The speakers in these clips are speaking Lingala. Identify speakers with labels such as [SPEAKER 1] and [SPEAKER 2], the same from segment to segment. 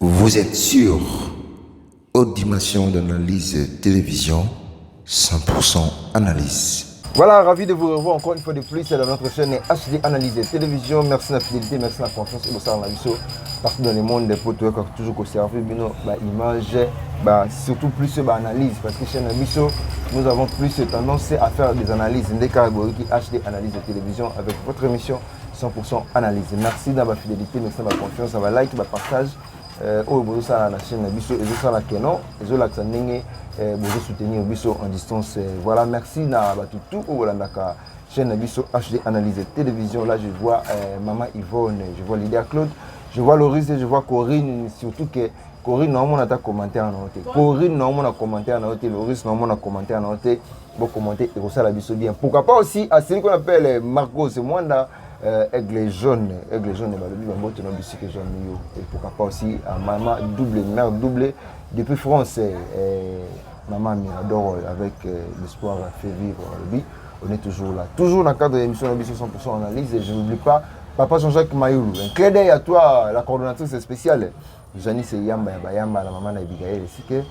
[SPEAKER 1] Vous êtes sur Haute Dimension d'analyse télévision, 100% analyse.
[SPEAKER 2] Voilà, ravi de vous revoir encore une fois de plus dans notre chaîne HD Analyse Télévision. Merci de la fidélité, merci de la confiance et de la vision partout dans le monde des potes qui toujours conservé l'image, surtout plus l'analyse parce que chez Nabiso, nous avons plus tendance à faire des analyses des catégories HD Analyse Télévision avec votre émission 100% analyse. Merci de la fidélité, merci de la confiance, de la like, de la partage. Vous avez la chaîne Nabiso et vous avez la Kenon, et vous avez soutenir Biso en distance. Voilà, merci na tout au la chaîne Biso HD Analyse Télévision. Là, je vois Maman Yvonne, je vois Lydia Claude, je vois Loris et je vois Corinne. Surtout que Corinne, normalement, on a commenté en noté. Corinne, normalement, on a commenté en noté. Loris, normalement, on a commenté en noté. Vous commentez et vous avez la Biso bien. Pourquoi pas aussi à celui qu'on appelle Marco, c'est moi là. Aigle jaune et le jaune et pourquoi pas aussi à maman double mère double depuis France maman Mirador avec l'espoir fait vivre le vie. On est toujours là, toujours dans le cadre de l'émission 100% analyse et je n'oublie pas Papa Jean-Jacques Mayoulou. Un clin d'œil à toi, la coordonnatrice spéciale Janice Yamba la maman d'Abigail ainsi que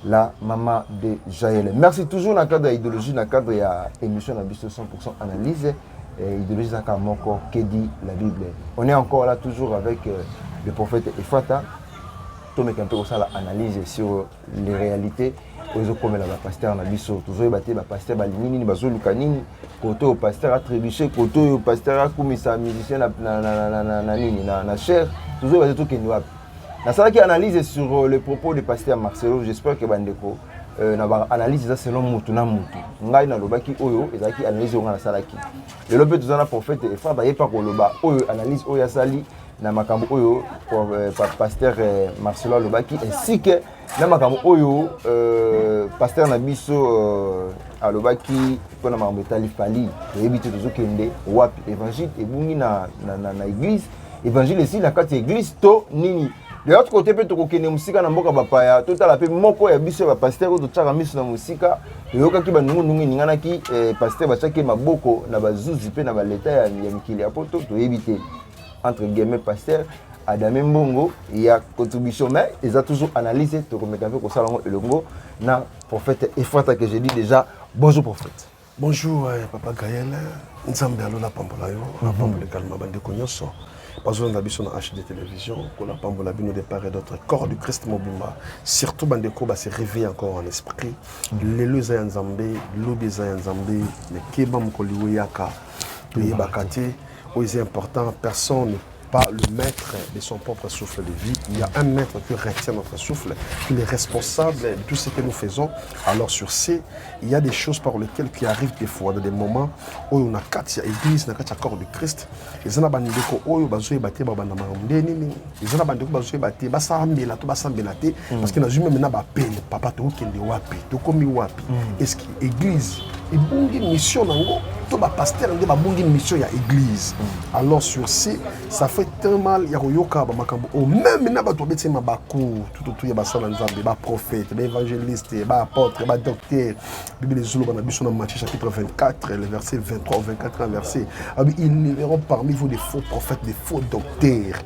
[SPEAKER 2] la maman de Jaël. Merci toujours dans le cadre de l'idéologie, dans le cadre de l'émission 100% analyse. Idéologie Zakamoko, que dit la Bible. On est encore là toujours avec le prophète Ephata. Tout le monde a analyse sur les réalités. Comme la pasteur Nabiso, toujours battu la pasteur Balinini, Bazo Lukanini, côté au pasteur a trébuché, côté au pasteur a commis sa musicien na cher, toujours battu tout qui nous a. La salle qui analyse sur les propos du pasteur Marcelo, j'espère que Bandeko. Na analyse ça selon mutu na mutu ngai na lobaki oyo ezaki analyse on na salaki le lobe tozana prophète efa ba yepa ko loba oyo analyse oyo asali na makambo oyo pasteur Marcelo lobaki ainsi que na makambo oyo pasteur na biso alobaki pona makambo talif pali ebité tozokende wapi évangile ebungi na église évangile ici na kati église to nini. De l'autre côté, peut-être que nous sommes en train de faire tout à la paix. Moko ya biso ba pasteur do tsaka miso na musika. Yoka ki ba nungu ningana ki pasteur ba tsaka maboko na bazuzi pe na ba leta ya mikili ya poto to éviter entre guillemets pasteur Adamé Mbongo il y a contribution mais ils ont toujours analysé to comme ka ko salongo elongo na prophète Ephata que j'ai dit déjà bonjour prophète.
[SPEAKER 3] Bonjour papa Gaël. Nzambe alola pambola yo, pambola calma bande konyoso. Parce que nous avons HD télévision, qu'on a pambola bino de part et d'autre, corps du Christ Mobumba, surtout Bandeko se réveille encore en esprit. Les lois en Zambé, l'obéis en Zambé, les kebam koliweyaka, les bakate, c'est important, personne n'est pas le maître de son propre souffle de vie. Il y a un maître qui retient notre souffle, qui est responsable de tout ce que nous faisons. Alors sur ces, il y a des choses par lesquelles qui arrivent des fois, dans des moments où on a quatre églises, on a quatre corps du Christ. Et ça n'a pas de où bazoé batté babana marondeni, ils ont pas de bazoé batté basambela to basambela té parce que na jume mena ba peine papa to kende wapi to komi wapi. Est-ce que église et bongi mission nango to ba pasteur nde ba bongi mission ya église. Alors sur ces, ça fait très mal ya koyoka ba makambo o même na ba to beti ma baku tout ya basala nzambe ba prophète ba évangéliste ba apôtre ba docteur Bible zulu bana biso na Matthieu chapitre 24 le verset 23 au 24 verset ils ne verront parmi vous des faux prophètes, des faux docteurs.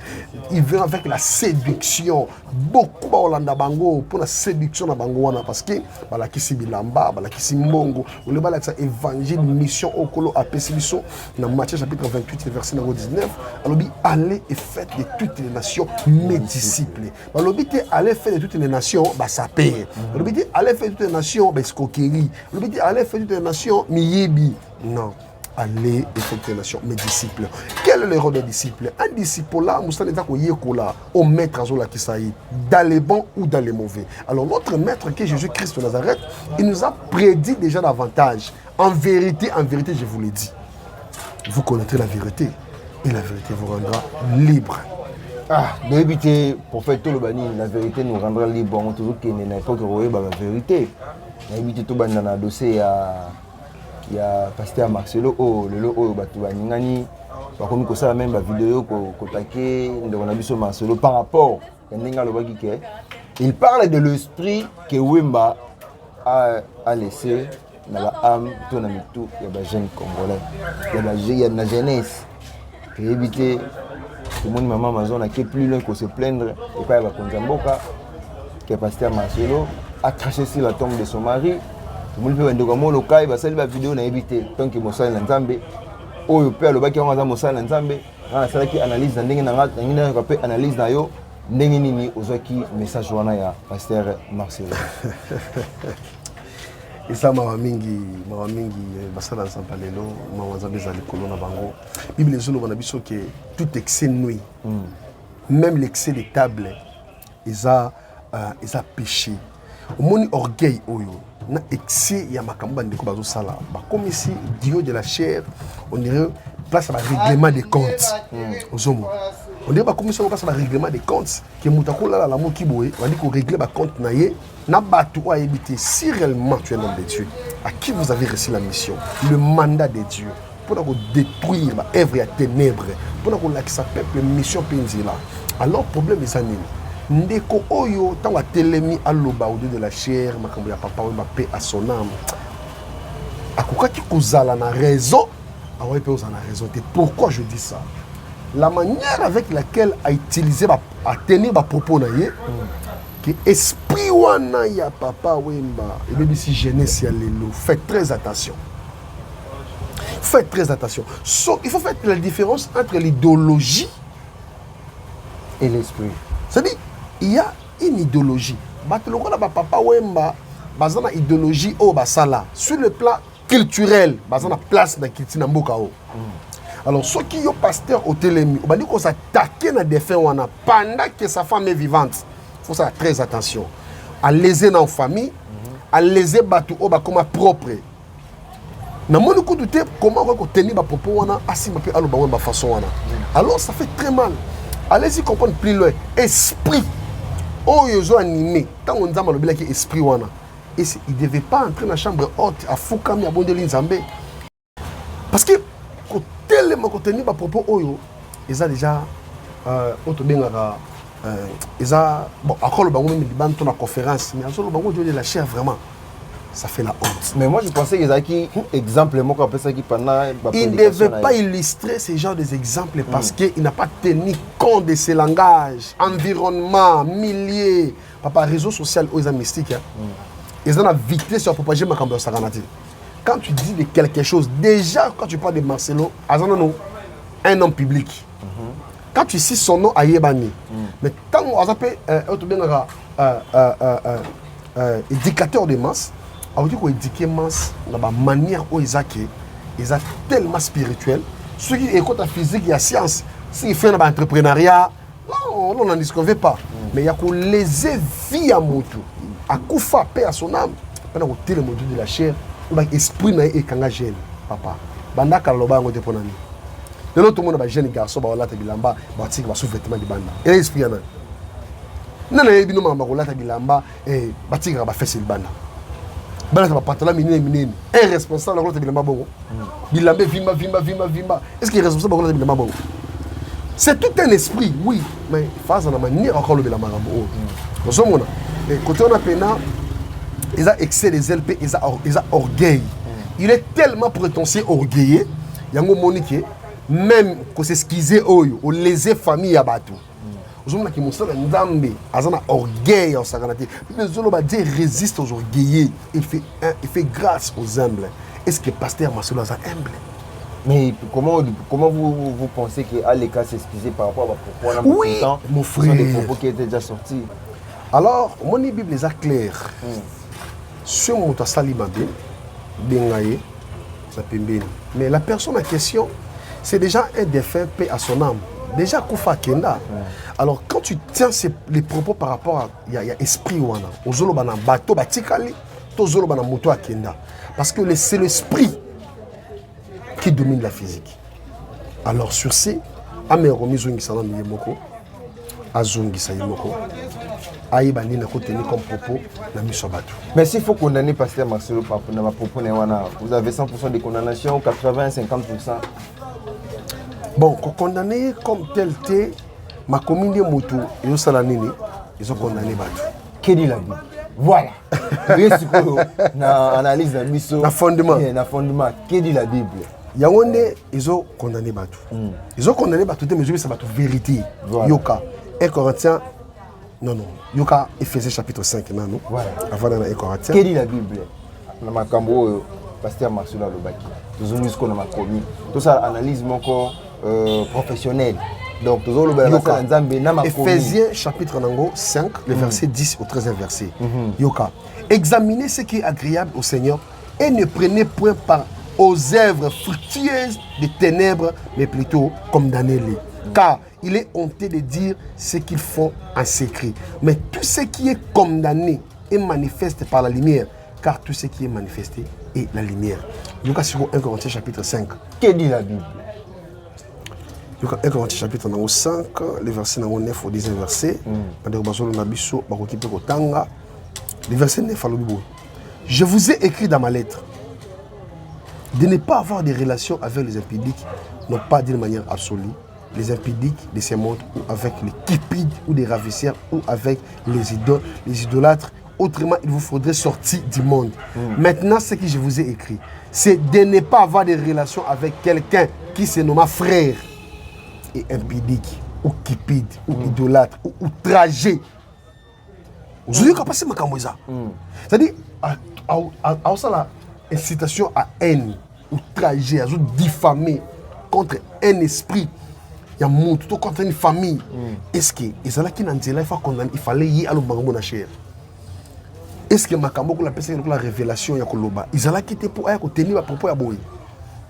[SPEAKER 3] Ils viennent avec la séduction. Beaucoup ba olanda bango pour la séduction na bango wana parce que bala kisi bilamba, bala kisi mbongo, ou le bala ça évangile mission okolo apesi biso na Matthieu chapitre 28 verset 19. Alors allez et faites de toutes les nations mes disciples. Alors dit allez faire de toutes les nations ba ça paye. Alors dit allez faire de toutes les nations ba escroquerie. Alors dit allez faire de toutes les nations miyebi. Non. Allez et faites les nations, mes disciples. Quel est le rôle des disciples? Un disciple là, Moussa n'est pas au maître Azola Kisaï, dans les bons ou dans les mauvais. Alors notre maître qui est Jésus-Christ de Nazareth, il nous a prédit déjà davantage. En vérité, je vous l'ai dit. Vous connaîtrez la vérité et la vérité vous rendra libre.
[SPEAKER 2] Ah, d'éviter prophète Tolobani, la vérité nous rendra libre. On toujours qu'il n'y a pas que la vérité. D'éviter tout dans dossier à il y a pasteur Marcelo le batu baningani ba komi ko sala même ba vidéo ko taquer ndeko na biso Marcelo par rapport à ndinga lobaki ke il parle de l'esprit que Wemba a laissé dans la âme to na mitu ya ba jeune congolais ya la jeunesse pour éviter le monde maman Amazon a qui plus loin que se plaindre et pas va Konzamboka que pasteur Marcelo a craché sur la tombe de son mari. Tout le monde peut vendre comme local, va saluer la vidéo na éviter tant que Moussa Nzambe. Oh le père le baki on a Moussa Nzambe. Ah c'est là qui analyse ndenge na ngina ko pe analyse na yo ndenge nini ozaki message wana ya pasteur Marcelo.
[SPEAKER 3] Et ça m'a mingi basala nzamba lelo mama nzambe za likolo na bango. Bible ezolo bana biso que tout excès nuit. Même l'excès des tables ils a péché. Au moni orgueil oyo na excès ya makambo bandeko bazo sala. Ba comme ici Dieu de la chair, on dirait place à règlement des comptes. Ozomo. On dirait ba comme ça on passe à règlement des comptes que mutakola la moki boye, on dit qu'on régler ba compte na ye. Nabatu a évité si réellement tu es un homme de Dieu, à qui vous avez reçu la mission, le mandat de Dieu, pour détruire l'œuvre et ténèbres, pour que ça peuple mission penzila. Alors le problème est ça. Ndeko oyo tant télémi à l'oba au de la chair, makambo ya papa ou paix à son âme. Akoka ki kozala na raison, awa pe ozala na raison. Pourquoi je dis ça? La manière avec laquelle a utilisé à tenir ba propos na ye. Que esprit wana ya papa wemba et même si jeunesse ya lelo, faites très attention. Faites très attention. So, il faut faire la différence entre l'idéologie
[SPEAKER 2] Et l'esprit.
[SPEAKER 3] C'est-à-dire, il y a une idéologie. Batelo na papa wemba, bazana idéologie au basala. Sur le plan culturel, bazana place na culture mboka o. Alors, ceux qui ont pasteur au télémi, on va dire qu'on s'attaque na défense wana pendant que sa femme est vivante. Il faut faire très attention. À léser dans la famille, à léser bateau au comme propre. Na mon coup de tête, comment on va tenir ma propos wana asi ma pe alo ba wana façon wana. Alors ça fait très mal. Allez-y comprendre plus loin. Esprit. Oh yozo animé. Tant on zama lobela ki esprit wana. Et il devait pas entrer dans la chambre haute à Fukami à Bondeli Nzambe. Parce que quand tellement tenir ma propos oyo, ils a déjà auto bengara bon, encore le bango même dans la conférence, mais le bango de la chair vraiment, ça fait la honte.
[SPEAKER 2] Mais moi je pensais qu'ils avaient exemple, moi quand ça qui pendant.
[SPEAKER 3] Il ne devait pas illustrer ce genre d'exemples parce qu'il n'a pas tenu compte de ces langages, environnement, milliers, papa réseau social aux mystiques. Ils ont vite sur propager ma campagne saganati. Quand tu dis de quelque chose, déjà quand tu parles de Marcelo, un homme public. Quand tu cites son nom à Yébani, mais tant on appelle éducateur de masse, on dit qu'on éduque masse dans la manière où ils ont tellement spirituel. Ceux qui écoutent la physique, il y a science. S'ils font l'entrepreneuriat, non, on n'en disconvient pas. Mais il y a qu'on les vie à Motu, à Koufa, paix à son âme, pendant qu'on tire le module de la chair, on va esprit et kanga gêne, papa. Banda Kaloba, on te prend. De l'autre monde, les jeunes garçons, ils bilamba, ils sont sous-vêtements de banda. Et l'esprit, il y a un. Non, il y a un bilamba, et ils sont fait banda. Banda, c'est pas mini. Un responsable, il y a un bilamba bon. Bilamba, vimba. Est-ce qu'il est responsable de bilamba bon? C'est tout un esprit, oui, mais face à la manière encore le bilamba bon. Nous sommes là. Et quand on a peine, ils ont excès des LP, ils ont orgueil. Il est tellement prétentieux, orgueilleux, il y a un monique. Même quand c'est s'excuser ou léser famille à bateau. Vous avez qui montre Nzambe, azana orgueil en saganati. Mais Zoloba Dieu résiste aux orgueilleux. Il fait grâce aux humbles. Est-ce que pasteur Marcelo est humble?
[SPEAKER 2] Mais comment vous pensez qu'à l'écart s'excuser par rapport à pourquoi
[SPEAKER 3] oui, mon frère.
[SPEAKER 2] Ce sont des propos qui étaient déjà sortis.
[SPEAKER 3] Alors, mon Bible est claire. Ce mot à Salimabé, Bengaye, ça peut bien. Mais la personne en question, c'est déjà un défunt, paix à son âme. Déjà, Koufa Kenda. Alors, quand tu tiens les propos par rapport à. Il y a esprit wana. Ozolo bana bato batikali. Tozolo bana moto à Kenda. Parce que c'est l'esprit qui domine la physique. Alors, sur ces. Améromi Zongisa Yemoko. Azongisa Yemoko. Aïbani n'a contenu comme propos na misobatu.
[SPEAKER 2] Mais s'il faut condamner pasteur Marcelo par propos, vous avez 100% de condamnation, 80-50%.
[SPEAKER 3] Bon, condamné comme tel, ma commune de Moutou, ils ont condamné Batou.
[SPEAKER 2] Que dit la Bible? Voilà. Na analyse de mission.
[SPEAKER 3] Na fondement.
[SPEAKER 2] Na fondement. Que dit la Bible?
[SPEAKER 3] Yangonde, ils ont condamné Batou. Ils ont condamné Batou, mais c'est Batou vérité.
[SPEAKER 2] Voilà.
[SPEAKER 3] Yoka. 1 Corinthiens, non. Yoka, Éphésiens chapitre 5, non.
[SPEAKER 2] Voilà.
[SPEAKER 3] Avant dans 1 Corinthiens.
[SPEAKER 2] Quelle est la Bible? Dans ma cambo, pasteur Marcelo Lobaki. Tout ce qu'on a commis. Tout ça, analyse mon corps professionnel. Donc, tout ça,
[SPEAKER 3] Éphésiens chapitre 5, le verset 10 au 13e verset. Yoka. Examinez ce qui est agréable au Seigneur et ne prenez point part aux œuvres fructueuses des ténèbres, mais plutôt condamnez-les. Car il est honteux de dire ce qu'ils font en secret. Mais tout ce qui est condamné est manifeste par la lumière, car tout ce qui est manifesté est la lumière. Yoka sur 1 Corinthiens chapitre 5.
[SPEAKER 2] Que dit la Bible?
[SPEAKER 3] 1 Corinthiens chapitre 5, le verset 9 au 10e verset. Le verset 9 à l'Obibo. Je vous ai écrit dans ma lettre de ne pas avoir des relations avec les impudiques, non pas d'une manière absolue, les impudiques de ces mondes, ou avec les cupides ou des ravisseurs, ou avec les idolâtres. Autrement, il vous faudrait sortir du monde. Maintenant, ce que je vous ai écrit, c'est de ne pas avoir des relations avec quelqu'un qui se nomme frère et impudique, ou cupide, ou idolâtre, ou outragé. Vous avez passé ma camoisa. C'est-à-dire, à la incitation à haine, outragé, à diffamer contre un esprit, il y a un tout contre une famille. Est-ce que il fallait y aller au na cher? Est-ce que Makambo la personne la révélation ya koloba ils allaient quitter pour aller tenir à propos ya boy?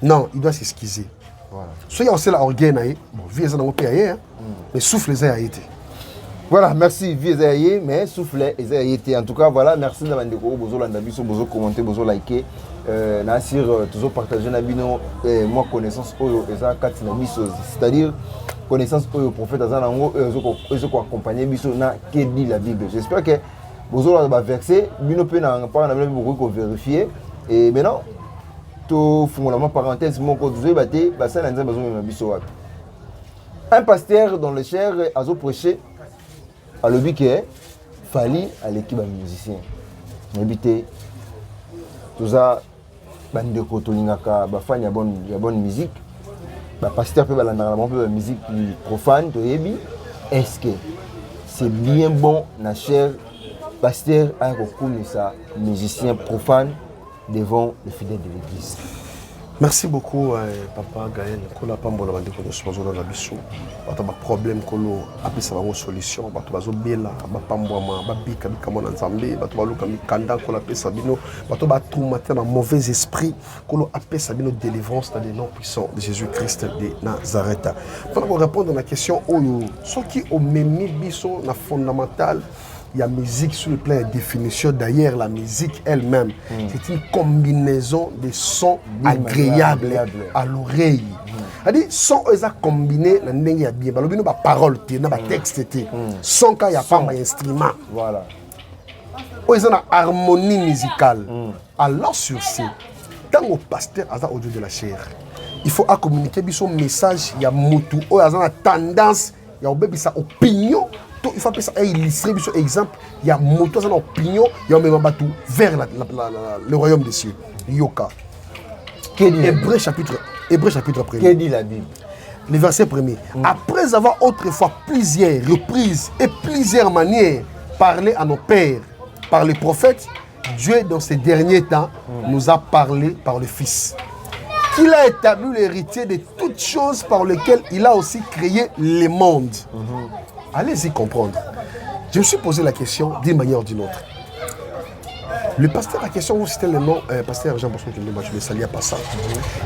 [SPEAKER 3] Non, il doit s'excuser. Voilà. Soit il y a aussi la organe bon, vie ça dans mon pays mais souffle les a été.
[SPEAKER 2] Voilà, merci vie Ezaïe, mais souffle Ezaïe été. En tout cas, voilà, merci d'avoir découvert bozo landa biso, bozo commenter, bozo liker. Nasir toujours partager na bino moi connaissance oyo eza kati na biso, c'est-à-dire connaissance oyo prophète azanango ezo ko accompagner biso na que dit la Bible. J'espère que bozo va verser bino pe na pas na beaucoup ko vérifier et maintenant to fondamentalement parenthèse mon ko dozo baté ba ça na nzamba zo na biso wapi. Un pasteur dans le cher azo prêcher à l'objet que fallait à l'équipe de musiciens. Habité tout ça bande kotolingaka ba fan ya bonne musique. Ba pasteur peut balanda la musique profane to yebi. Est-ce que c'est bien bon na cher pasteur a reconnu ça musicien profane devant les fidèles de l'église?
[SPEAKER 3] Merci beaucoup, Papa Gaël. Kola pambola bande ko sponsor na biso. Bata ba problème kolo apesa ba solution, bata bazo bela, ba pambwama, ba bika bika mona nzambe, bata ba luka mikanda kola pesa bino, bata ba traumatisé dans mauvais esprit, kolo apesa bino délivrance dans le nom puissant de Jésus-Christ de Nazareth. Pour répondre à la question oyo, ce qui au memi biso na fondamental. Il y a musique sur le plan de définition. D'ailleurs, la musique elle-même, c'est une combinaison de sons agréables à l'oreille. C'est-à-dire, son ils ont combiné la langue bien. Il y a des paroles, il y a des textes, son quand il n'y a pas d'instrument.
[SPEAKER 2] Voilà.
[SPEAKER 3] Ils ont une harmonie musicale. Alors sur ce, tant au pasteur a audio de la chair, il faut communiquer son message. Il y a mutu, il y a une tendance, il y a sa opinion. Il faut illustrer par exemple, il y a moto dans opinion, il y a même bateau vers le royaume des cieux. Yoka. Hébreu chapitre 1.
[SPEAKER 2] Que dit la Bible?
[SPEAKER 3] Le verset 1er. Après avoir autrefois plusieurs reprises et plusieurs manières parlé à nos pères par les prophètes, Dieu dans ces derniers temps nous a parlé par le Fils. Qu'il a établi l'héritier de toutes choses par lesquelles il a aussi créé le monde. Allez-y comprendre. Je me suis posé la question d'une manière ou d'une autre. Le pasteur, la question, vous citez le nom, pasteur Jean-Bosco, je ne saluais pas ça.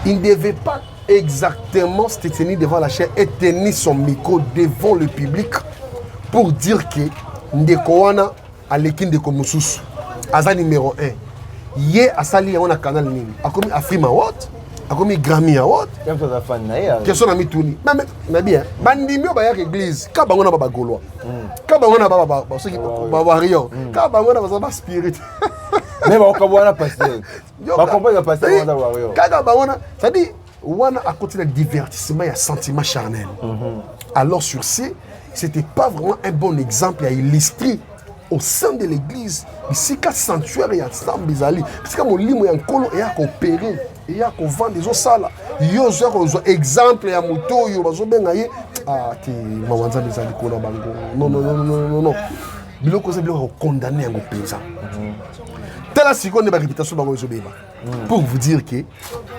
[SPEAKER 3] Il ne devait pas exactement se tenir devant la chair et tenir son micro devant le public pour dire que Ndekowana a l'équipe de Komusus, Aza numéro 1. Yé a sali on a canal nini. A commis Afrima Award, a commis Grammy Award. Question na mituni. Mais bien, bandimio ba yak église, ka bangona ba Gaulois. Ka bangona ba ceux qui ba Warion. Ka bangona ba spirit.
[SPEAKER 2] Mais ba okabwana pasteur. Ba comprendre pasteur ba Warion.
[SPEAKER 3] Ka bangona, ça dit wana à côté de divertissement, il y a sentiment charnel. Alors sur ce, c'était pas vraiment un bon exemple à illustrer au sein de l'église. Ici, quand sanctuaire et ensemble bizali, parce que mon limo est en colo et a coopéré. et ya ko vendre des sala yo zo ko exemple ya moto yo bazo benga ye ti mawanza des ali ko na bango non biloko c'est biloko condamné yango penza tala sikondi ba réputation bango zo beba pour vous dire que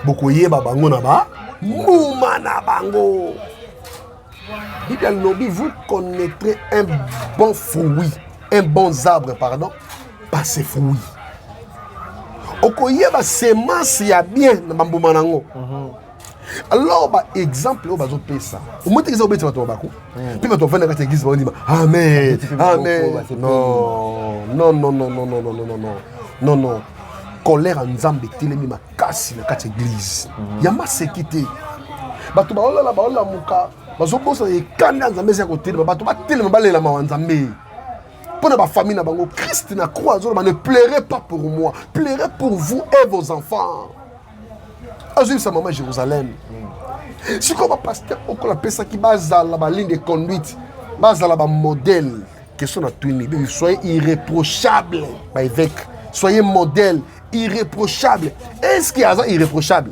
[SPEAKER 3] boko yeba bango na ba mouma na bango. Bible lobby, vous connaîtrez un bon fruit, un bon arbre, pardon, pas ses fruits. Okoye ba semence ya bien na bambuma nango. Alors ba exemple o bazo pesa. O monte kiza obeti bato bako. Puis bato vendre ka église ba ndima. Amen. Amen. Non. Colère nzambe telemi makasi na kati église. Ya masekité. Bato ba ola muka. Bazo bosa ekanda nzambe ya côté bato ba telema balela ma nzambe. Pour ma famille, Christ na croix, ne pleurez pas pour moi, pleurez pour vous et vos enfants. Aujourd'hui, sa maman Jérusalem. Si comme pasteur, on appelle ça qui base la ligne de conduite, base la modèle, question à tout niveau, soyez irréprochable, évêque, soyez modèle, irréprochable. Est-ce qu'il y a ça irréprochable?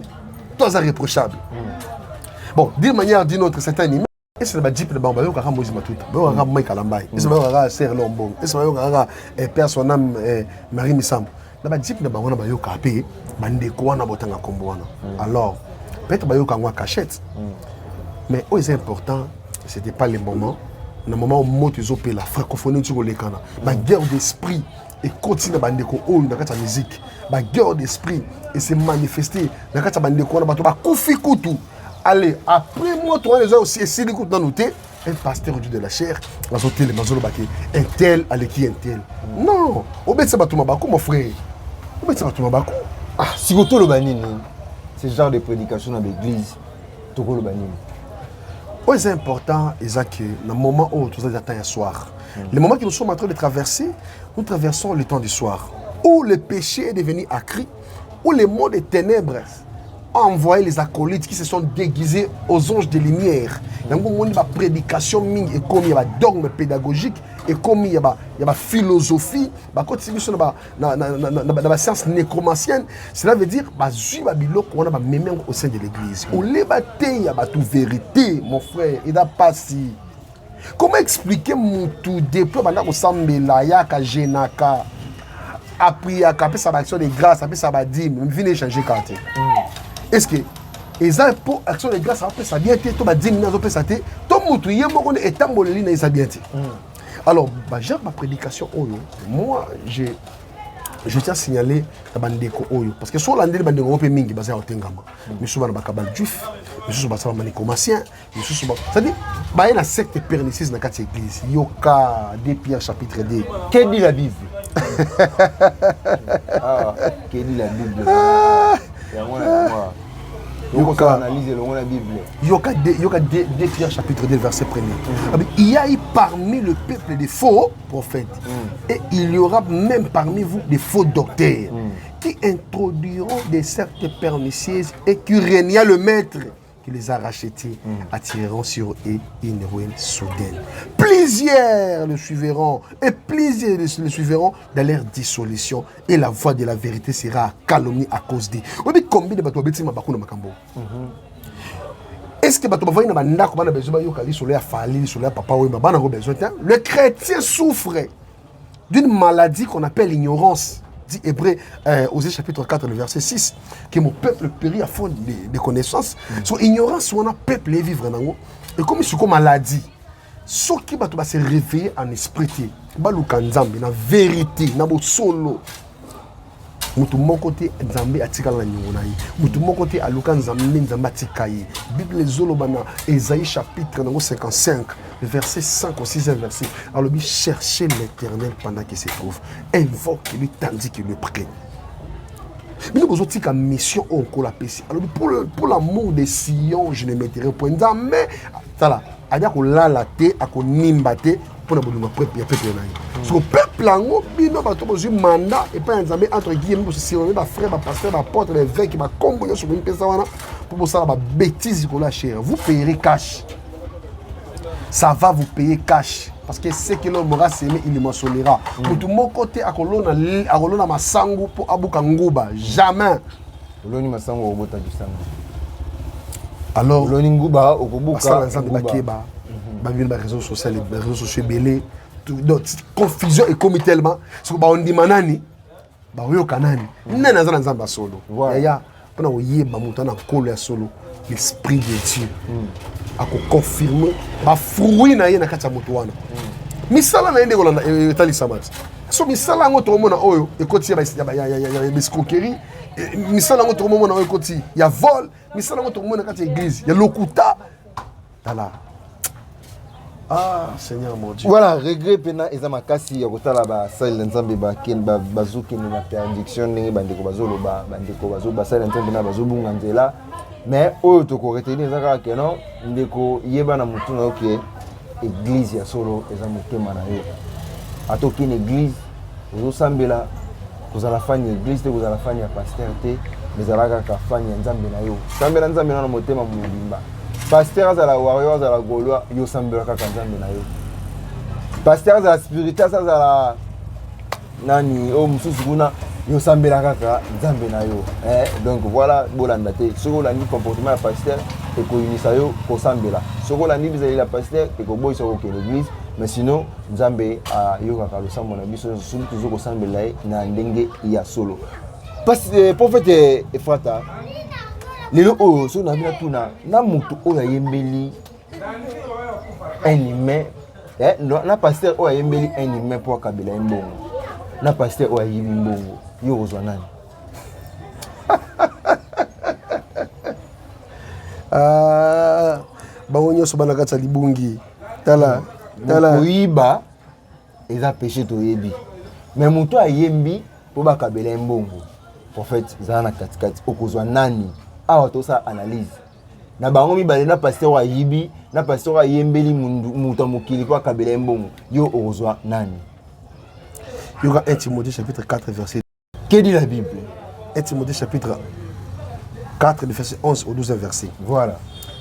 [SPEAKER 3] Toi, ça irréprochable. Bon, d'une manière ou d'une autre, c'est un image. Et c'est le jeep de Bamba, il y a un Moïse Matuta, il y a un Mike Alambay, il y a un Serre Lombong, il y a un Père son âme Marie Missam. Il y a un jeep de Bamba, il y a un Kapé, il y a un Botanga Komboana. Alors, peut-être qu'il y a une cachette. Mais ce qui est important, ce n'était pas le moment. Le moment où tu as la francophonie, tu as la guerre d'esprit et continue à dans la musique. La guerre d'esprit et se manifester dans la musique. Allez, après moi, tu as les aussi essayé d'écouter dans noter un pasteur du de la chair, un tel, allez qui un tel. Non, au bet c'est mon frère. Au bet c'est
[SPEAKER 2] Ah, si vous le banini, ce genre de prédication dans l'église, tu le banini.
[SPEAKER 3] C'est important, Isaac, le moment où tu attends le soir. Le moment que nous sommes en train de traverser, nous traversons le temps du soir, où le péché est devenu accru, où le monde des ténèbres a envoyé les acolytes qui se sont déguisés aux anges de lumière. Il y a une prédication, il y a un dogme pédagogique, et comme il y a une philosophie, dans la science nécromancienne, cela veut dire qu'on a même au sein de l'église. On les il y a toute vérité, mon frère, il n'a pas si. Comment expliquer mon tout dépôt pendant qu'on s'embêla, yaka, genaka, après après sa action de grâce, après ça va dire, venez changer quartier. Est-ce que les pour action de grâce après ça bien été, tout va 10 minutes après ça été, tout mutu yemo on est tambolini na ça bien été. Alors, j'ai ma prédication oyo. Moi, je tiens à signaler la bandeko oyo parce que sur l'andé bandeko ope mingi basé au Tengama. Mais souvent ba kabal juif, mais souvent ba manicomancien, mais souvent c'est-à-dire ba la secte pernicieuse dans quatre églises. Yoka 2 Pierre chapitre 2.
[SPEAKER 2] Que dit la Bible? Ah, que dit la Bible?
[SPEAKER 3] Yoka 2 Pierre chapitre 2 verset 1er. Il y a eu parmi le peuple des faux prophètes et il y aura même parmi vous des faux docteurs qui introduiront des sectes pernicieuses et qui régnent le maître qui les a rachetés, attireront sur eux une ruine soudaine. Plusieurs le suivront et plusieurs le suivront dans leur dissolution et la voix de la vérité sera calomnie à cause d'eux. Combien de bateaux bêtis mabakou na makambo? Est-ce que bateaux bavaï na bandako bana besoin yokali sur leur famille, sur leur papa ou bana ko besoin? Le chrétien souffre d'une maladie qu'on appelle l'ignorance. Dit Hébreu, Osée chapitre 4, le verset 6, que mon peuple périt à fond de connaissances. Son ignorance, on a peuple et vivre dans et comme c'est comme maladie, ce qui va se réveiller en esprit, balukanzambi, na vérité, na bo solo. Mutu mon côté Nzambe atika la nyonai. Mutu mon côté aluka Nzambe Nzamba tikaye. Bible zolobana Ésaïe chapitre 55, le verset 5 au 6e verset. Alors lui cherchez l'Éternel pendant qu'il se trouve. Invoque-lui tandis qu'il le prie. Mais nous avons une mission au Kolapesi. Alors pour l'amour de Sion, je ne mettrai point d'âme. Mais ça a dit qu'on l'a laté, qu'on nimbate. Pour le peuple, parce que le peuple a un mandat et pas un entre guillemets pour se servir de frère, de pasteur, d'apôtre, l'évêque qui va combattre sur une personne pour ça la bêtise qu'on a chez vous payerez cash. Ça va vous payer cash parce que ce que l'homme aura semé, il moissonnera. Pour tout mon côté, à Colonna Massango pour Abou Kangouba, jamais.
[SPEAKER 2] Oloni masango obota kisanga.
[SPEAKER 3] Alors
[SPEAKER 2] Oloni nguba okobuka.
[SPEAKER 3] ça ensemble bakeba. Ba bien ba réseaux sociaux belé. Donc confusion et comme tellement ce que ba on dit manani ba yo kanani. Nana za nzamba solo. Ya pona oyeba mutu na kolo ya solo l'esprit de Dieu. Ako confirmer ba fruit na ye na kati ya mutu wana. Misala na ende kolanda etali samati. So misala ngo to mona oyo ekoti ya escroquerie. Misala ngo to mona oyo ekoti ya vol, misala ngo to mona kati ya église, ya lokuta. Tala. Ah, Seigneur mon Dieu.
[SPEAKER 2] Voilà, regret pena eza makasi ya kotala ba sale nzambe ba ken ba bazuki na interdiction ndenge bandeko bazolo ba bandeko bazo ba sale nzambe na bazo bunga nzela. Mais oyo to ko retenir eza kaka ke non ndeko yeba na mutu na oke église ya solo eza motema na yo. Atoki na église ozo sambela kozala fanya église te kozala fanya pasteur te mais alaka ka fanya nzambe na yo. Sambela nzambe na motema mubimba. Pasteur azala warrior azala gaulois yo sambela kaka nzambe na yo. Pasteur azala spirituel azala nani o mususu kuna yo sambela kaka nzambe na yo. Donc voilà bolanda te. Soko la ni comportement ya pasteur et ko unisa yo ko sambela. Soko la ni bizali la pasteur et ko boy soko ke l'église mais sinon nzambe a yo kaka lo sambo na biso sulu toujours ko sambela na ndenge ya solo. Parce prophète Efrata lelo oyo so na bina tuna na mutu oyo yembeli un humain na pasteur oyo yembeli un humain pour kabila mbongo na pasteur oyo yibi mbongo yo ozwa nani
[SPEAKER 3] Bango nyonso bana kati ya libungi tala
[SPEAKER 2] koyiba eza péché toyebi mais mutu ayembi po bakabela mbongo prophète zana na katikati okozwa nani awa tosa analyse na bango mibale na pasteur wa yibi na pasteur wa yembeli muta mokili kwa kabela mbongo yo ozwa nani
[SPEAKER 3] il y aura 1 Timothée chapitre 4 verset.
[SPEAKER 2] Que dit la Bible?
[SPEAKER 3] 1 Timothée chapitre 4 verset 11 au 12 verset.
[SPEAKER 2] Voilà.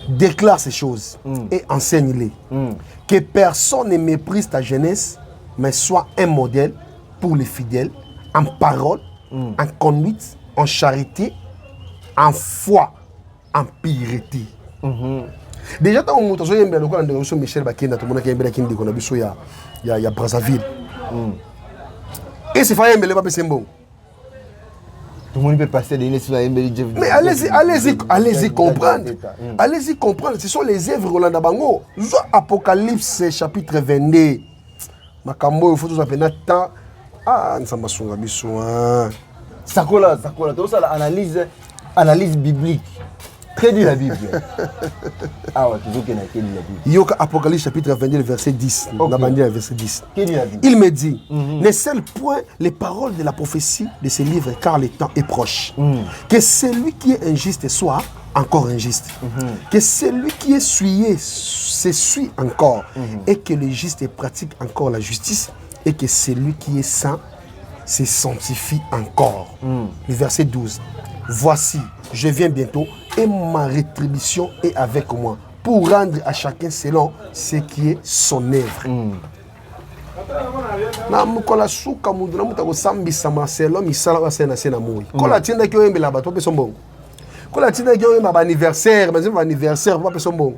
[SPEAKER 3] Déclare ces choses et enseigne-les. Que personne ne méprise ta jeunesse, mais sois un modèle pour les fidèles en parole, en conduite, en charité, en foi, en piété. Déjà, quand on a Michel Bakenda, tout le monde a un Brazzaville. Et c'est fait un peu de bon.
[SPEAKER 2] Tout le monde peut passer des
[SPEAKER 3] mais allez-y comprendre. Allez-y comprendre. Ce sont les œuvres Rolanda Bango. Apocalypse chapitre 22. Makambo, il faut tout appeler Nathan. Ah, nous sommes sur la mission.
[SPEAKER 2] Sakola. Tout ça, analyse biblique. Que dit la Bible? Ah ouais, toujours qu'il y a que dit la Bible.
[SPEAKER 3] Yoka Apocalypse chapitre 22, verset 10. Okay. Verset 10.
[SPEAKER 2] Que dit la Bible?
[SPEAKER 3] Il me dit, ne scelle point les paroles de la prophétie de ce livre, car le temps est proche. Que celui qui est injuste soit encore injuste. Que celui qui est souillé s'essuie encore. Et que le juste pratique encore la justice. Et que celui qui est saint se sanctifie encore. Le verset 12. Voici, je viens bientôt et ma rétribution est avec moi pour rendre à chacun selon ce qui est son œuvre. Na mukola suka mudu na mutako sambisa maselo misala basena sena moyi. Kola tinda kyo yembela bato pe sombongo. Kola tinda kyo yemba ba anniversaire, mais ba anniversaire ba pe sombongo.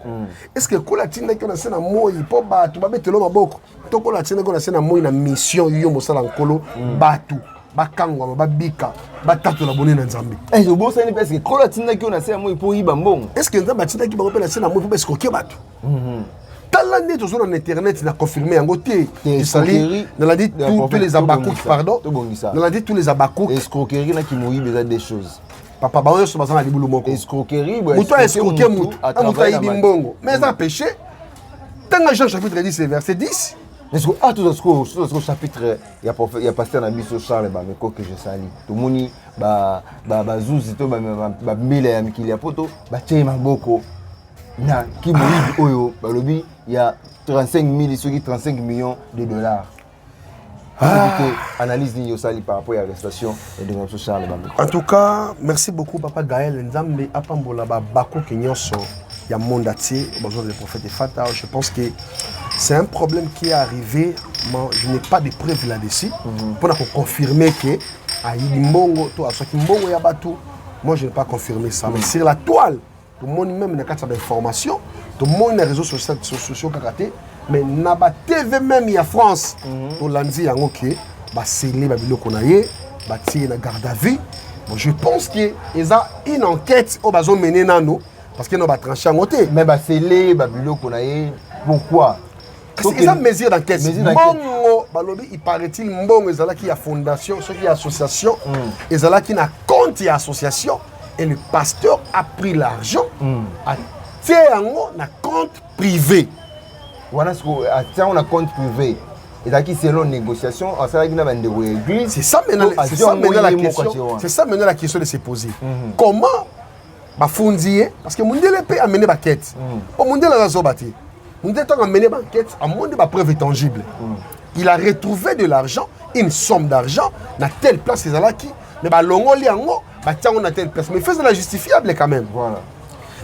[SPEAKER 3] Est-ce que kola tinda kyo na sena moyi po bato ba betelo maboko. To kola tinda kyo na sena moyi na mission yo mosala nkolo bato. Bakangwa babika batatu la bonne nzambe.
[SPEAKER 2] Eh je bossa ni parce que kola tinda ki ona se moi pour yiba mbongo.
[SPEAKER 3] Est-ce que nzambe tinda ki ba kopela se na moi pour escroquer bato? Talande to sur internet na confirmer yango te. Sali dans la dit tous les abakouk pardon. Dans la dit tous les abakouk
[SPEAKER 2] escroquerie na ki moyi beza des choses.
[SPEAKER 3] Papa ba so bazana libulu moko.
[SPEAKER 2] Escroquerie
[SPEAKER 3] bo escroquer mutu. Amuta yibi mbongo. Mais ça péché. Tanga Jean chapitre 10 verset 10.
[SPEAKER 2] Est-ce que tout ce chapitre il y a pasteur na biso Charles ba meko que je sali. Tout moni ba zuzi to ba mbele ya mikili ya poto ba tshema boko na ki moyi oyo ba lobi il y a 35 millions de dollars. Analyse ni yosali par rapport à l'arrestation de notre Charles ba meko.
[SPEAKER 3] En tout cas, merci beaucoup Papa Gaël Nzambe apambola ba bako kenyonso ya mondati besoin de prophète Efrata. Je pense que c'est un problème qui est arrivé, mais je n'ai pas de preuves là-dessus pour confirmer que Mbongo, toi, ce qui Mbongo Yabatu, moi je n'ai pas confirmé ça. Mais sur la toile, tout le monde même n'a pas d'informations, tout le monde n'a réseaux sociaux karaté, mais n'a pas TV même il y a France. Tout lundi, il y a ok, bah scellé, bah bilo qu'on a yé, bah tirer la garde à vue. Bon, je pense qu'il y a une enquête au bazo mené nano parce qu'ils n'ont pas tranché en côté.
[SPEAKER 2] Mais bah scellé, bah bilo qu'on a yé, pourquoi?
[SPEAKER 3] Parce qu'il y a une mesure d'enquête. Mbongo, balobi, il paraît-il, Mbongo, il y a qui a fondation, ce qui est association, il y a qui a compte et association, et le pasteur a pris l'argent, a tiré un compte privé.
[SPEAKER 2] Voilà ce qu'on a un compte privé. Et là qui selon négociation, on sait qu'il y a une église.
[SPEAKER 3] C'est ça maintenant la question de se poser. Comment bah fondier parce que Mundele peut amener ba quête. Au Mundele la zobati. Mundele a amené ba quête à monde ba preuve tangible. Il a retrouvé de l'argent, une somme d'argent dans telle place c'est là qui mais ba longoli ango ba tiens on a telle place mais faisait la justifiable quand même.
[SPEAKER 2] Voilà.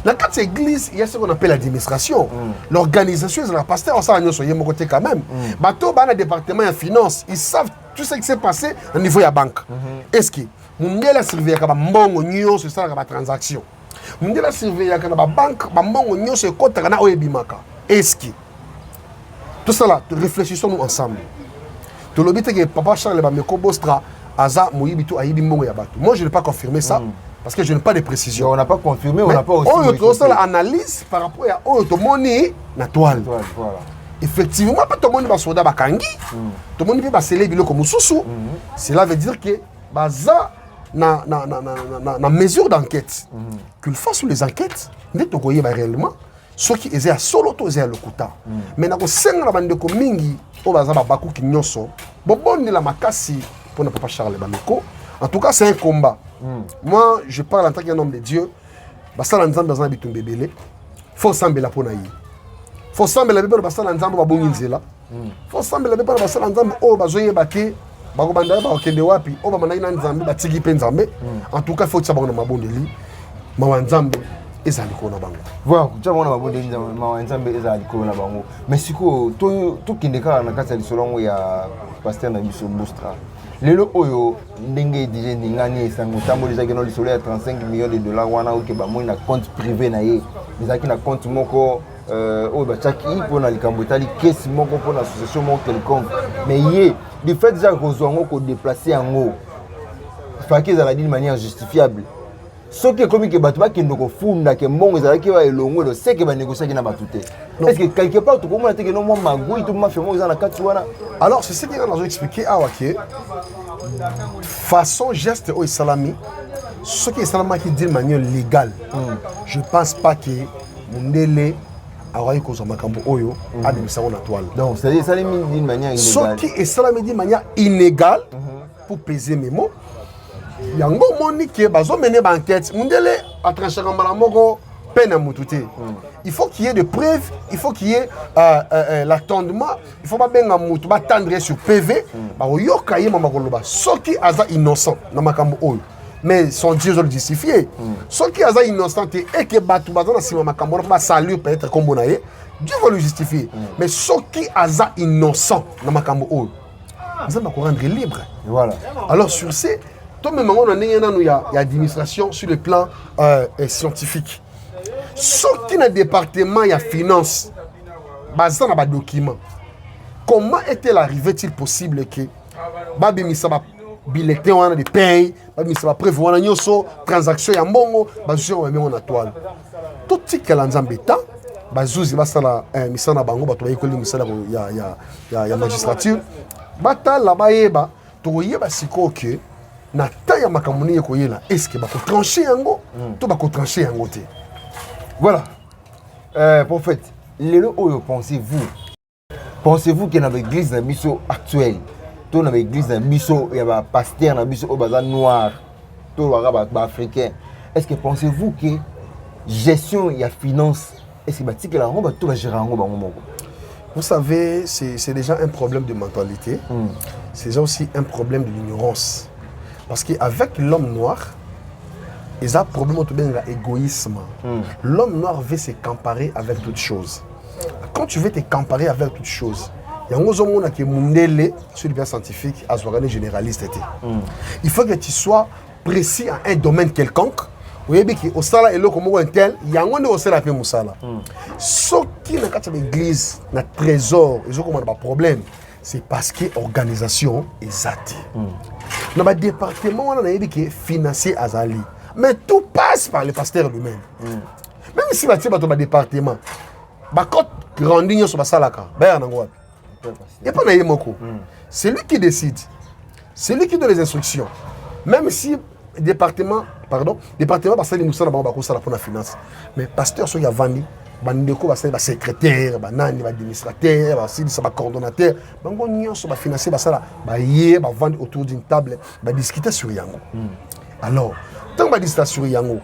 [SPEAKER 3] Dans cette église, il y a ce qu'on appelle l'administration. L'organisation, les pasteurs, ça, nous sommes côté quand même. Bateau, dans le département de finance, ils savent tout ce qui s'est passé au niveau de la banque. Est-ce que nous avons surveillé c'est ça la transaction. Nous avons surveillé la banque, c'est quoi est-ce que tout ça là, réfléchissons-nous ensemble. Tout le but est que Papa Charles Bameko Bostra, Aza, Moyibitu, Aïdi Mbongo Yabatou. Moi, je n'ai pas confirmé ça. Parce que je n'ai pas de précision.
[SPEAKER 2] On n'a pas confirmé, on n'a pas aussi.
[SPEAKER 3] On a l'analyse par rapport à Otomoni, la toile.
[SPEAKER 2] Voilà.
[SPEAKER 3] Effectivement, pas tout le monde va soldat bakangi. Tout le monde va sceller bilo comme sousou. Cela veut dire que baza na mesure d'enquête. Qu'il fasse les enquêtes, n'est pas réellement ceux qui étaient à solo to étaient à l'okuta. Mais na ko senga la bande ko mingi o baza ba baku ki nyonso. Bobonde la makasi pour ne pas Charles Bameko. En tout cas, c'est un combat. Moi, je parle en tant qu'un homme de Dieu. Basala nzambe bazana bitumbe belé. Faut sambela pona yi. Faut sambela bébé basala nzambe ba bonginzela. Faut sambela bébé basala nzambe o bazoye bake. Bako banda ba okende wapi o ba manaki na nzambe batiki pe nzambe. En tout cas, faut que ça bango na mabondeli. Mawa nzambe ezali ko na bango.
[SPEAKER 2] Voilà, tu vois on a mabondeli mawa nzambe ezali ko na bango. Mais siko to kindeka na kati ya lisolongo ya pasteur na biso Bostra. Lelo oyo ndenge DJ Ningani esango tambo déjà que no lisolo ya 35 millions de dollars wana oke ba moi na compte privé na ye ezaki na compte moko oyo ba chaki pour na likambo etali caisse moko pour na association moko quelconque mais ye du fait déjà kozwa ngo ko déplacer yango faki ezala d'une manière justifiable soki komi ke bato bakende kofunda ke mbongo ezalaki wa elongo elo seke banégociaki na bato te est-ce que quelque part tokomona te ke no mwa magui to mwa femo eza na kati wana.
[SPEAKER 3] Alors c'est ce que nous expliqué à Wake façon geste au salami ce qui est salama qui dit de manière légale. Je pense pas que Mundele a cause makambo oyo a de ça na toile.
[SPEAKER 2] Donc c'est ça d'une manière illégale.
[SPEAKER 3] Ce qui est salami d'une manière inégale pour peser mes mots. Yango moni ke bazo mener enquête Mundele a tranché ngambala moko peine à moutouté. Il faut qu'il y ait des preuves, il faut qu'il y ait l'attendement, il faut pas bien moutou ba tendre sur PV ba yoka ye mama koloba soki aza innocent na makambo oyo mais son Dieu doit le justifier. Soki aza innocent et que batu bazo na sima makambo ba salut peut-être comme bonaye Dieu va le justifier. Mais soki aza innocent na makambo oyo ça va rendre libre.
[SPEAKER 2] Voilà.
[SPEAKER 3] Alors sur ces même on a il y a administration sur le plan scientifique. Ce qui est dans le département, il y a finance. Basé dans les documents. Comment est-il arrivé-il possible que Babi Misaba bulletin de paye, Babi Misaba prévoit une transaction ya mbongo, basé on met en toile. Tout ce qui est dans l'embêtant, bazouzi basala misana bango bato bayekoli misala ya magistrature. Bata la baeba, to yeba siko que na taille makamoni ekoyela est-ce que bako trancher yango to bako trancher yango te.
[SPEAKER 2] Voilà. Prophète, lelo oyo pensez-vous que dans l'église na biso actuelle to na l'église na biso ya ba pasteur na biso o baza noir to ba africain est-ce que pensez-vous que gestion ya finance est-ce que batiki la ngo to ba gérer ngo bango moko.
[SPEAKER 3] Vous savez, c'est déjà un problème de mentalité. C'est déjà aussi un problème de l'ignorance. Parce qu'avec l'homme noir, il y a un problème d'égoïsme. L'homme noir veut se comparer avec toutes choses. Quand tu veux te comparer avec toutes choses, il y a un monde qui est Mundele, sur le plan scientifique, à généraliste. Il faut que tu sois précis à un domaine quelconque. Vous voyez que au sala et l'autre comme un tel, il y a un monde où c'est la paix moussala. Ce qui n'a qu'à l'église, na trésor, ils ont comme un problème, c'est parce que l'organisation est zati. Dans le département, on a dit que financier azali, mais tout passe par le pasteur lui-même. Même si tu vas dans le département, quand grandit sur la salle, il n'y a pas de moko. C'est lui qui décide. C'est lui qui donne les instructions. Même si département parce que nous sommes pour la finance. Mais pasteur, il y a vendu, il secrétaire, administrateur, coordonnateur, il financier, il vendre autour d'une table, il discuter sur Yango. Alors, tant que discuter sur Yango,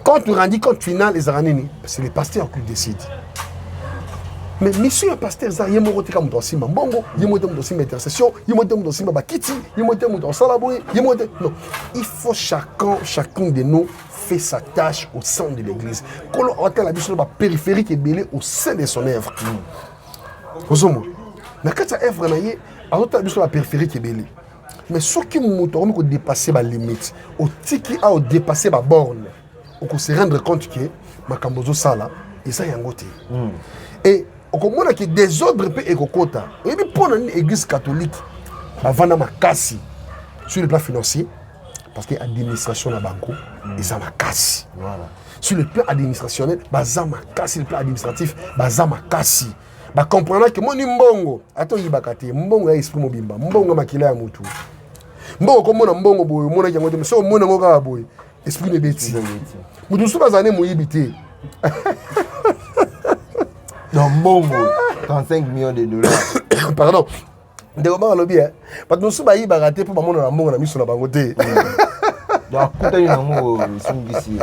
[SPEAKER 3] quand tu rendis compte final, c'est les pasteurs qui décident. Mais mission à pasteur ça yemo roté comme dans sima mbongo yemo tem dans sima intercession yemo tem dans sima bakiti yemo tem dans salaboy yemo non, il faut chacun de nous fait sa tâche au sein de l'église. Quand on entend la mission périphérique et belé au sein de son œuvre. Ozomo na kata œuvre na ye a entend la mission périphérique et belé. Mais ce qui nous doit nous dépasser la limite, au tiki a dépasser la borne, on se rendre compte que makambozo sala et ça yangote. Et au moins que des ordres peut ekokota et puis pour l'église catholique avant makasi sur le plan financier parce que l'administration na banco et ça makasi voilà sur le plan administrationnel baza makasi le plan administratif baza makasi ba comprendre que moni mbongo ato yibakate mbongo ya esprit mobimba mbongo makila ya mutu mbongo comme mona mbongo boyo mona yango te so mona ngoka boyo esprit ne beti mutu so bazane moyibité
[SPEAKER 2] dans Bongo, 35 millions de dollars.
[SPEAKER 3] Pardon. De comment on bien? Parce que nous sommes ahí baraté pour maman na mbongo na miso na bangote.
[SPEAKER 2] Donc kuta ni nango sungisi.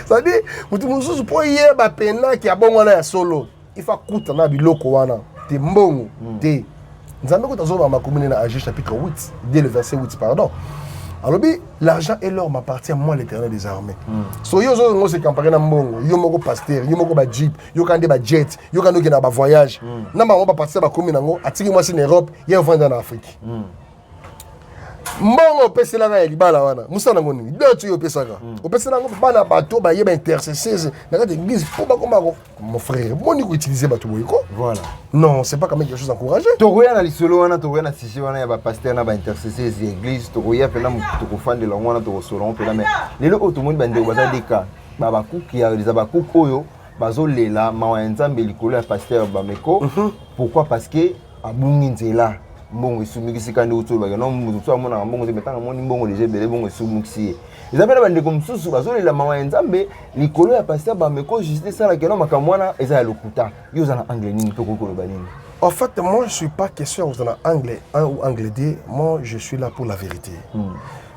[SPEAKER 3] Ça dit, mutu mususu po yeba pena ki abongo na ya solo. Ifa kuta na biloko wana. Te mbongo, te. Nzambe ko tazo ba makomune na Agé chapitre 8, dès le verset 8 pardon. Alors, l'argent et l'or m'appartient à moi, l'Éternel des armées. So, yo zo se campagne na mbongo, yo moko pasteur, yo moko ba jeep, yo kande ba jet, yo kande ke na ba voyage. Na ba on ba partir ba komi nango, atiki moi en Europe, yo vendre en Afrique. Mbongo pesela na libala wana. Musa nango ni. D'autres yo pesaka. O pesela nango bana bato ba yeba intercesseurs, na ka église pour ba komba mon frère. Moni ko utiliser bato boyiko. Voilà. Non, c'est pas quand même quelque chose d'encouragé.
[SPEAKER 2] Toroya na lisolo wana, toroya na sisi wana ya ba pasteur na ba intercesseurs église, toroya pena mutu ko fande la wana to solon pena mais lelo otomoni bande baza deka. Ba bakuki ya les abakuki oyo bazolela mawa nzambe likolo ya pasteur Bameko. Pourquoi? Parce que abungi nzela. Mbongo esumikisi kandi utoba no mutu amona mbongo zemetanga moni mbongo leje bele mbongo esumikisi ezabela bande comme susu bazolela mawa nzambe likolo ya pasteur Bameko juste ça la keno makamwana eza ya lokuta yo za na anglais nini to kokolo banini.
[SPEAKER 3] En fait, moi je suis pas question dans anglais 1 ou anglais 2, moi je suis là pour la vérité. Vous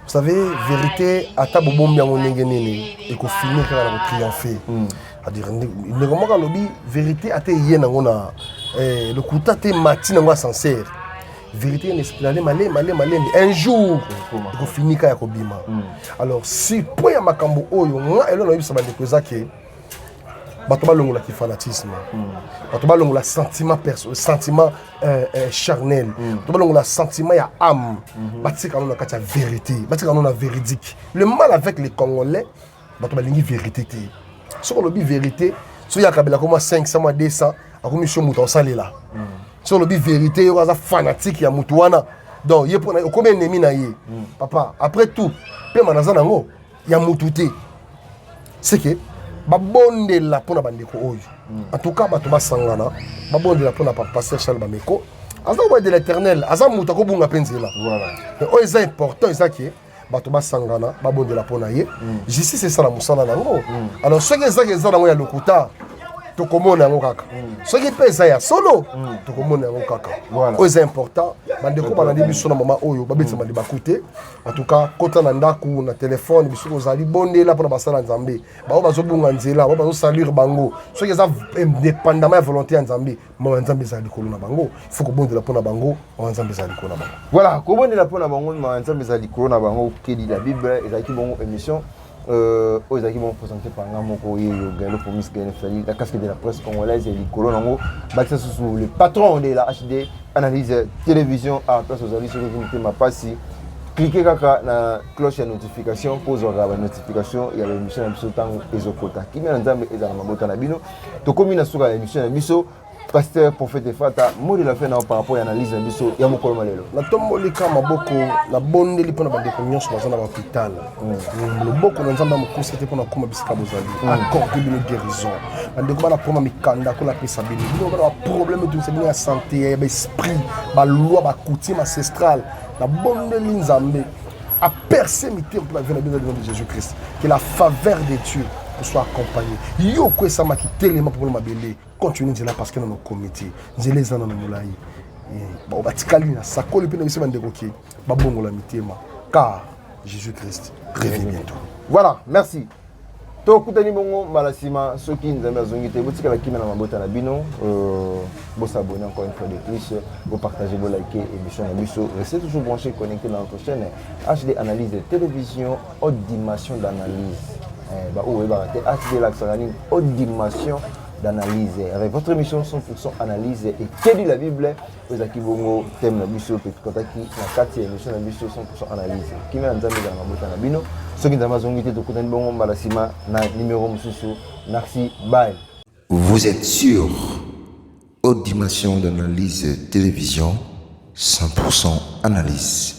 [SPEAKER 3] savez, vérité à tabobombi en ngenene et ko finir quand on triompher. C'est-à-dire ne comment lobby vérité à te yena ngona le kuta te matina ngwa sincère. Vérité n'est pas malé un jour il faut finir quand il alors si pour ya makambo oyo moi elo na yebisa bande koza ke bato balongola ki fanatisme bato balongola sentiment sentiment charnel bato balongola sentiment ya âme batika na kati ya vérité batika na véridique. Le mal avec les Congolais bato balingi vérité te so ko lobi vérité so ya kabela comme 500 mois 200 a commission muto salela. Sur le vérité, il y a des fanatiques, il y a Moutouana. Donc, il y a combien d'ennemis na ye. Papa, après tout, il y a Moutouté. C'est que, babonde la pona bandeko oyo. En tout cas, batoba sangana, babonde la pona pasteur Charles Bameko. Aza wa de l'Éternel, aza moutako bunga penzela. Voilà. Mais oh, c'est important, c'est que batoba sangana, babonde la pona ye. Ici c'est ça la musala nango. Alors, ce que ça que ça nango ya lokuta. Tokomona yango kaka soki pesa ya solo tokomona yango kaka voilà c'est important bandeko balandi biso na mama oyo babetsama libakute en tout cas kota na ndaku na téléphone biso kozali bondela pona basala nzambe bao bazobunga nzela bao bazosalir bango soki eza indépendamment ya volonté ya nzambe mama nzambe ezali likolo na bango il faut kobondela pona bango mama nzambe ezali likolo na bango
[SPEAKER 2] voilà kobondela pona bango mama nzambe ezali likolo na bango kedi la bible ezalaki bongo émission aux équipes vont présenter par exemple le promis la casque de la presse congolaise et les colons sous le patron de la HD analyse télévision à place aux alliés sur le ma passi cliquez kaka na cloche ya notification pour avoir la notification il y a l'émission na biso tango ezokota kimia nzambe ezala mabota na bino tokomi na suka ya émission na biso pasteur prophète Fata mot de la fin par rapport à l'analyse na biso ya mokolo malelo
[SPEAKER 3] na tombolika maboko na bondeli mpona bandeko nyonso baza na bahôpital loboko na nzambe amokosi ete mpona koma bisika bozali accorde bino guérison bandeko bana mpona mikanda kolapesa bino bino bana baproblème etumisa bino ya santé ya baesprit baloi bacoutume ancestrale na bondeli nzambe aperce mitema mpona vie na bino na nom de Jésus-Christ que la faveur de Dieu soit accompagné. Yo ko sama ki telema pour mabele continue nzela parce que dans nos comités nzela ezana na molai ba batikali na sakoli pe na biso bandeko ki ba bongola mitema car Jésus-Christ revient bientôt.
[SPEAKER 2] Voilà, merci. Tokutani bongo malasima soki nzambe azongi te botika la kimena mabota na bino bo s'abonner encore une fois de plus, bo partager, bo liker émission na biso, restez toujours branchés connectés dans notre chaîne HD Analyse de télévision haute dimension d'analyse. HD Laxanine, haute dimension d'analyse. Avec votre émission 100% analyse et que dit la Bible, vous avez bongo thème na biso petit kotaki na 4e émission na biso 100% analyse. Qui m'a nzambe dans ma bota na bino. Soki nzambe zongité to kutani bongo malasima na numéro mususu. Merci, bye.
[SPEAKER 1] Vous êtes sur haute dimension d'analyse télévision 100% analyse.